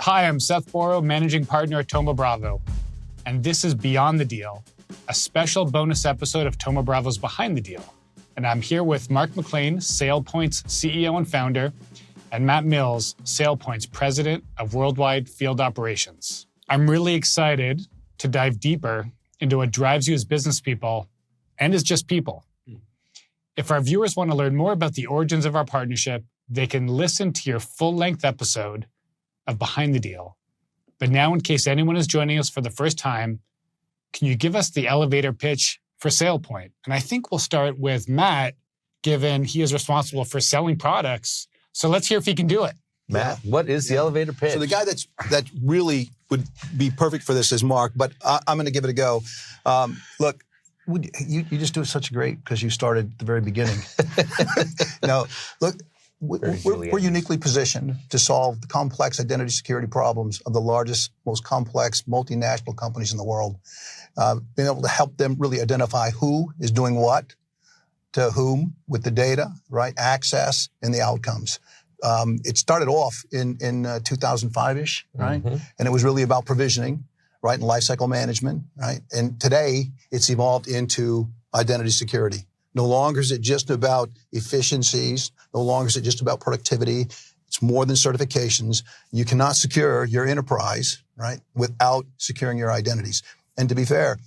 Hi, I'm Seth Boro, managing partner at Thoma Bravo, and this is Beyond the Deal, a special bonus episode of Thoma Bravo's Behind the Deal. And I'm here with Mark McClain, SailPoint's CEO and founder, and Matt Mills, SailPoint's president of worldwide field operations. I'm really excited to dive deeper into what drives you as business people and as just people. If our viewers want to learn more about the origins of our partnership, they can listen to your full-length episode of Behind the Deal. But now, in case anyone is joining us for the first time, can you give us the elevator pitch for SailPoint? And I think we'll start with Matt, given he is responsible for selling products. So let's hear if he can do it. Matt, what is the elevator pitch? So the guy that really would be perfect for this is Mark, but I'm going to give it a go. Look, you just do it such great because you started at the very beginning. No, look. We're uniquely positioned to solve the complex identity security problems of the largest, most complex multinational companies in the world. Being able to help them really identify who is doing what, to whom, with the data, right, access, and the outcomes. It started off in 2005-ish, right? Mm-hmm. And it was really about provisioning, right, and lifecycle management, right? And today, it's evolved into identity security. No longer is it just about efficiencies. No longer is it just about productivity. It's more than certifications. You cannot secure your enterprise, right, without securing your identities. And to be fair,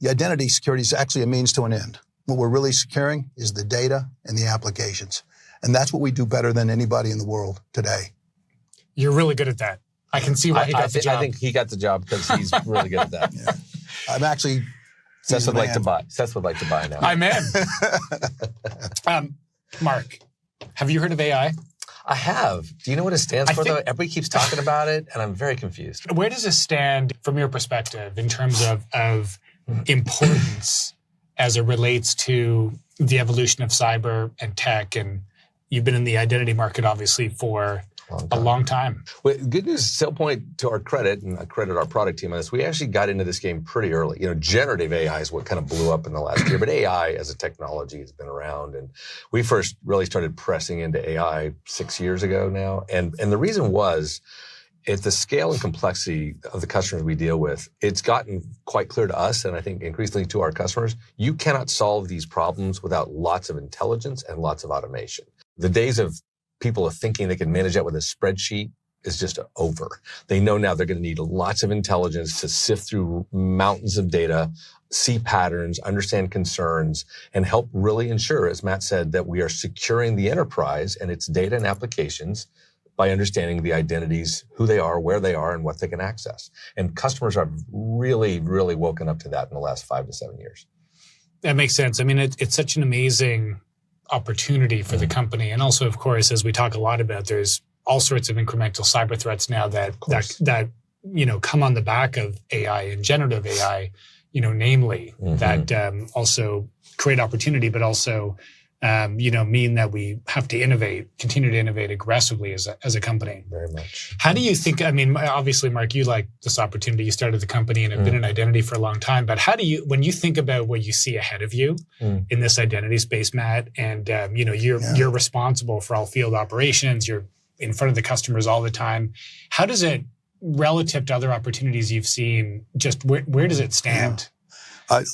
the identity security is actually a means to an end. What we're really securing is the data and the applications. And that's what we do better than anybody in the world today. You're really good at that. I can see why he got the job. I think he got the job because he's really good at that. Yeah. I'm actually... Seth would like to buy. Seth would like to buy now. I'm in. Mark, have you heard of AI? I have. Do you know what it stands for, though? Everybody keeps talking about it, and I'm very confused. Where does it stand from your perspective in terms of importance as it relates to the evolution of cyber and tech? And you've been in the identity market, obviously, for a long time. Well, good news, SailPoint, to our credit, and I credit our product team on this, we actually got into this game pretty early. You know, generative AI is what kind of blew up in the last year, but AI as a technology has been around. And we first really started pressing into AI 6 years ago now. And the reason was, at the scale and complexity of the customers we deal with, it's gotten quite clear to us, and I think increasingly to our customers, you cannot solve these problems without lots of intelligence and lots of automation. The days of people are thinking they can manage that with a spreadsheet is just over. They know now they're going to need lots of intelligence to sift through mountains of data, see patterns, understand concerns, and help really ensure, as Matt said, that we are securing the enterprise and its data and applications by understanding the identities, who they are, where they are, and what they can access. And customers have really, really woken up to that in the last 5 to 7 years. That makes sense. I mean, it's such an amazing opportunity for the company. And also, of course, as we talk a lot about, there's all sorts of incremental cyber threats now that come on the back of AI and generative AI, namely that also create opportunity, but also, mean that we have to continue to innovate aggressively as a company. Very much. How do you think, obviously, Mark, you like this opportunity. You started the company and have been in identity for a long time, but when you think about what you see ahead of you in this identity space, Matt, and, you're responsible for all field operations, you're in front of the customers all the time. How does it, relative to other opportunities you've seen, just where does it stand?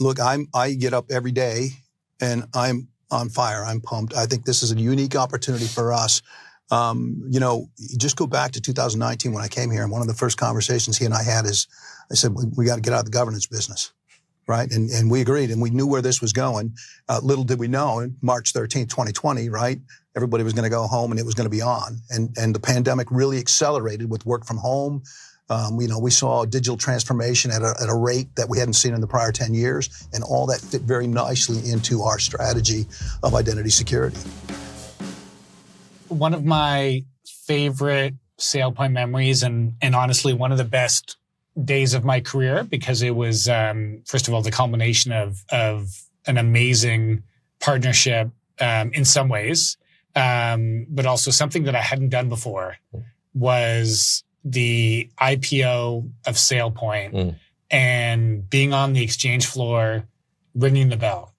Look, I get up every day and I'm on fire. I'm pumped. I think this is a unique opportunity for us. Just go back to 2019 when I came here, and one of the first conversations he and I had is, I said, we got to get out of the governance business, right? And we agreed, and we knew where this was going. Little did we know, March 13th, 2020, right? Everybody was going to go home, and it was going to be on. And the pandemic really accelerated with work from home. We saw digital transformation at a rate that we hadn't seen in the prior 10 years, and all that fit very nicely into our strategy of identity security. One of my favorite SailPoint memories, and honestly, one of the best days of my career, because it was, first of all, the culmination of an amazing partnership in some ways, but also something that I hadn't done before, was the IPO of SailPoint and being on the exchange floor, ringing the bell.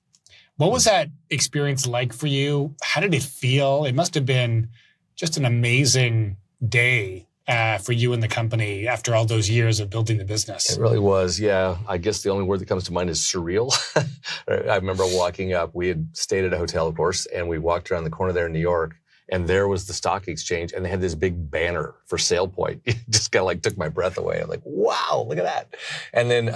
What was that experience like for you? How did it feel? It must have been just an amazing day for you and the company after all those years of building the business. It really was, yeah. I guess the only word that comes to mind is surreal. I remember walking up. We had stayed at a hotel, of course, and we walked around the corner there in New York, and there was the stock exchange, and they had this big banner for SailPoint. It just kind of like took my breath away. I'm like, wow, look at that. And then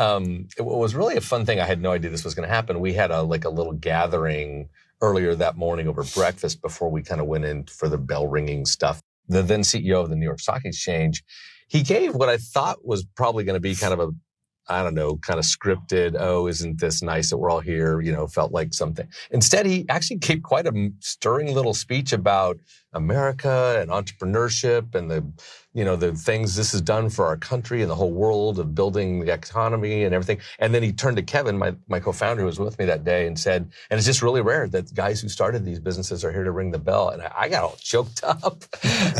it was really a fun thing. I had no idea this was going to happen. We had a little gathering earlier that morning over breakfast before we kind of went in for the bell ringing stuff. The then CEO of the New York Stock Exchange, he gave what I thought was probably going to be kind of a, I don't know, kind of scripted, oh, isn't this nice that we're all here, felt like something. Instead, he actually gave quite a stirring little speech about America and entrepreneurship and the things this has done for our country and the whole world of building the economy and everything. And then he turned to Kevin, my co-founder who was with me that day, and said, and it's just really rare that guys who started these businesses are here to ring the bell. And I got all choked up.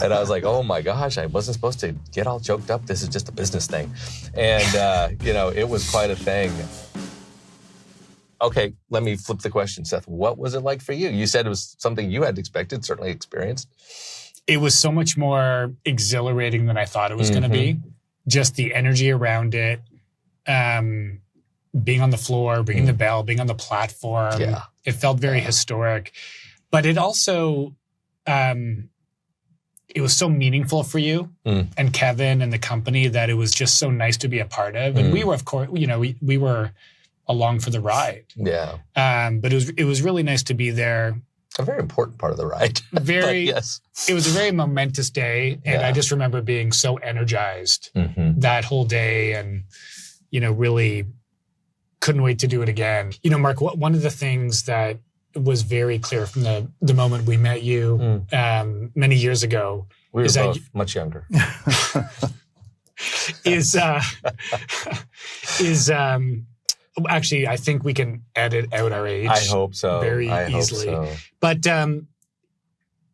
And I was like, oh my gosh, I wasn't supposed to get all choked up. This is just a business thing. And, it was quite a thing. Okay, let me flip the question, Seth. What was it like for you? You said it was something you had expected, certainly experienced. It was so much more exhilarating than I thought it was going to be. Just the energy around it, being on the floor, ringing the bell, being on the platform. Yeah. It felt very historic. But it also, it was so meaningful for you and Kevin and the company that it was just so nice to be a part of. And we were, of course, we were along for the ride. Yeah. But it was really nice to be there. A very important part of the ride. Yes. It was a very momentous day. And I just remember being so energized that whole day and, really couldn't wait to do it again. Mark, one of the things that was very clear from the moment we met you many years ago. We were both much younger. Actually, I think we can edit out our age. I hope so. Very easily. Hope so.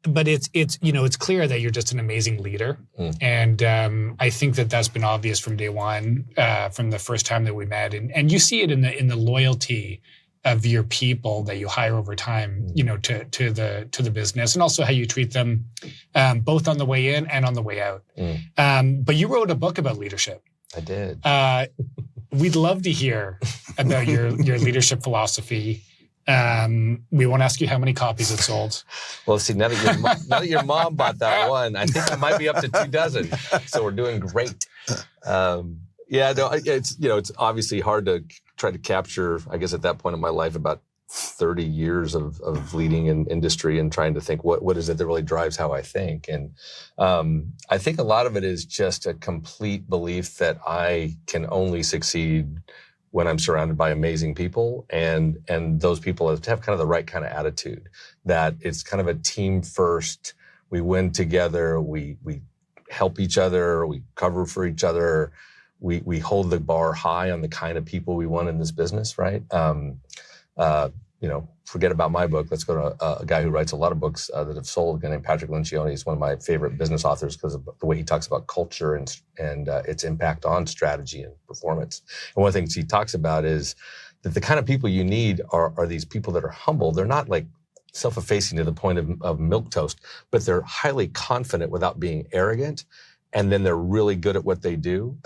But it's clear that you're just an amazing leader, and I think that's been obvious from day one, from the first time that we met, and you see it in the loyalty of your people that you hire over time, to the business, and also how you treat them, both on the way in and on the way out. But you wrote a book about leadership. I did. We'd love to hear about your leadership philosophy. We won't ask you how many copies it sold. Well, see, now that your mom bought that one, I think I might be up to 24. So we're doing great. It's obviously hard to try to capture, I guess at that point in my life, about 30 years of leading in industry and trying to think what is it that really drives how I think. And I think a lot of it is just a complete belief that I can only succeed when I'm surrounded by amazing people, and those people have to have kind of the right kind of attitude, that it's kind of a team first. We win together. We help each other. We cover for each other. We hold the bar high on the kind of people we want in this business, right? Forget about my book. Let's go to a guy who writes a lot of books that have sold, a guy named Patrick Lencioni. He's one of my favorite business authors because of the way he talks about culture and its impact on strategy and performance. And one of the things he talks about is that the kind of people you need are these people that are humble. They're not like self-effacing to the point of milquetoast, but they're highly confident without being arrogant. And then they're really good at what they do.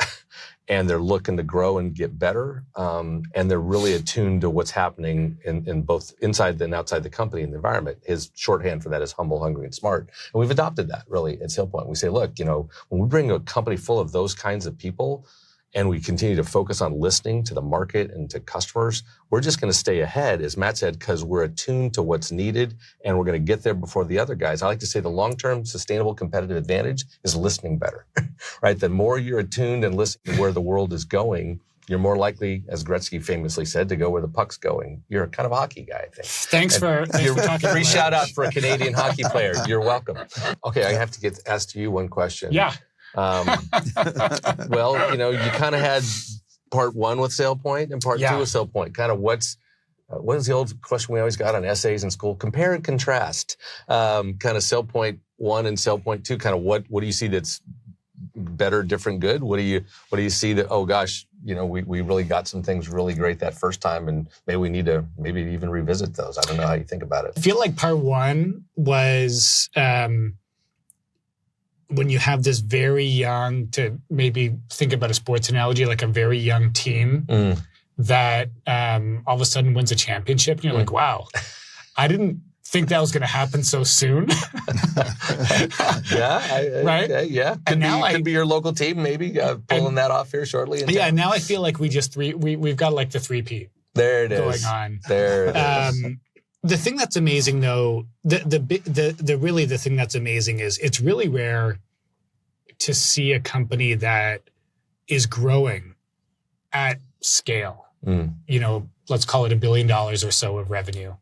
And they're looking to grow and get better. And they're really attuned to what's happening in both inside and outside the company and the environment. His shorthand for that is humble, hungry, and smart. And we've adopted that really at SailPoint. We say, look, when we bring a company full of those kinds of people and we continue to focus on listening to the market and to customers, we're just going to stay ahead, as Matt said, because we're attuned to what's needed and we're going to get there before the other guys. I like to say the long-term sustainable competitive advantage is listening better, right? The more you're attuned and listening to where the world is going, you're more likely, as Gretzky famously said, to go where the puck's going. You're kind of a hockey guy, I think. Thanks for talking. Free shout out for a Canadian hockey player. You're welcome. Okay, I have to get asked you one question. Yeah. Well, you kind of had part one with SailPoint and part two with SailPoint. Kind of what is the old question we always got on essays in school? Compare and contrast. Kind of SailPoint 1 and SailPoint 2. Kind of what do you see that's better, different, good? What do you see that, oh gosh, we really got some things really great that first time, and maybe we need to even revisit those. I don't know how you think about it. I feel like part one was when you have this very young, to maybe think about a sports analogy, like a very young team that all of a sudden wins a championship, and you're like, wow, I didn't think that was going to happen so soon. Right? Yeah. Could be your local team, maybe pulling that off here shortly. And now I feel like we've got like the three-peat. There it is. Going on. There it is. The thing that's amazing, though, the thing that's amazing is it's really rare to see a company that is growing at scale. You know, let's call it $1 billion or so of revenue,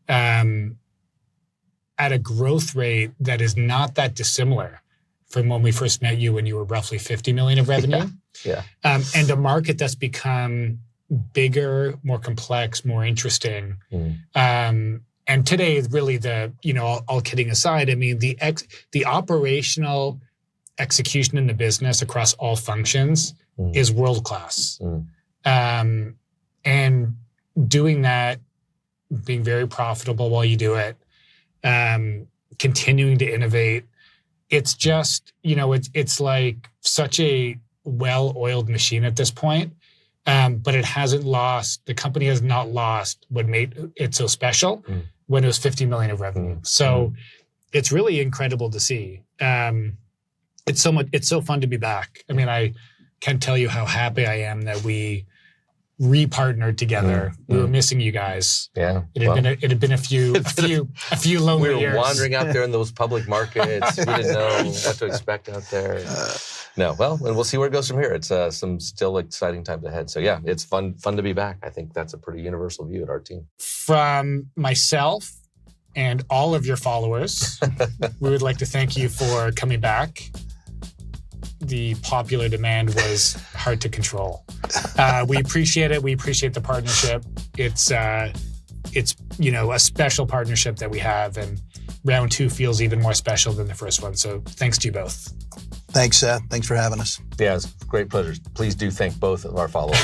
at a growth rate that is not that dissimilar from when we first met you, when you were roughly 50 million of revenue. Yeah. And a market that's become bigger, more complex, more interesting. And today, really, all kidding aside, I mean, the operational execution in the business across all functions is world-class. And doing that, being very profitable while you do it, continuing to innovate, it's just, it's like such a well-oiled machine at this point. But it hasn't lost, the company has not lost what made it so special when it was 50 million of revenue. So it's really incredible to see. It's so fun to be back. I mean, I can't tell you how happy I am that we re-partnered together. We were missing you guys. Yeah. It had been a few lonely years. We were wandering out there in those public markets. We didn't know what to expect out there. No, well, and we'll see where it goes from here. It's some still exciting times ahead. So yeah, it's fun to be back. I think that's a pretty universal view at our team. From myself and all of your followers, we would like to thank you for coming back. The popular demand was hard to control. We appreciate it. We appreciate the partnership. It's a special partnership that we have, and round 2 feels even more special than the first one. So thanks to you both. Thanks, Seth. Thanks for having us. Yeah, it's a great pleasure. Please do thank both of our followers.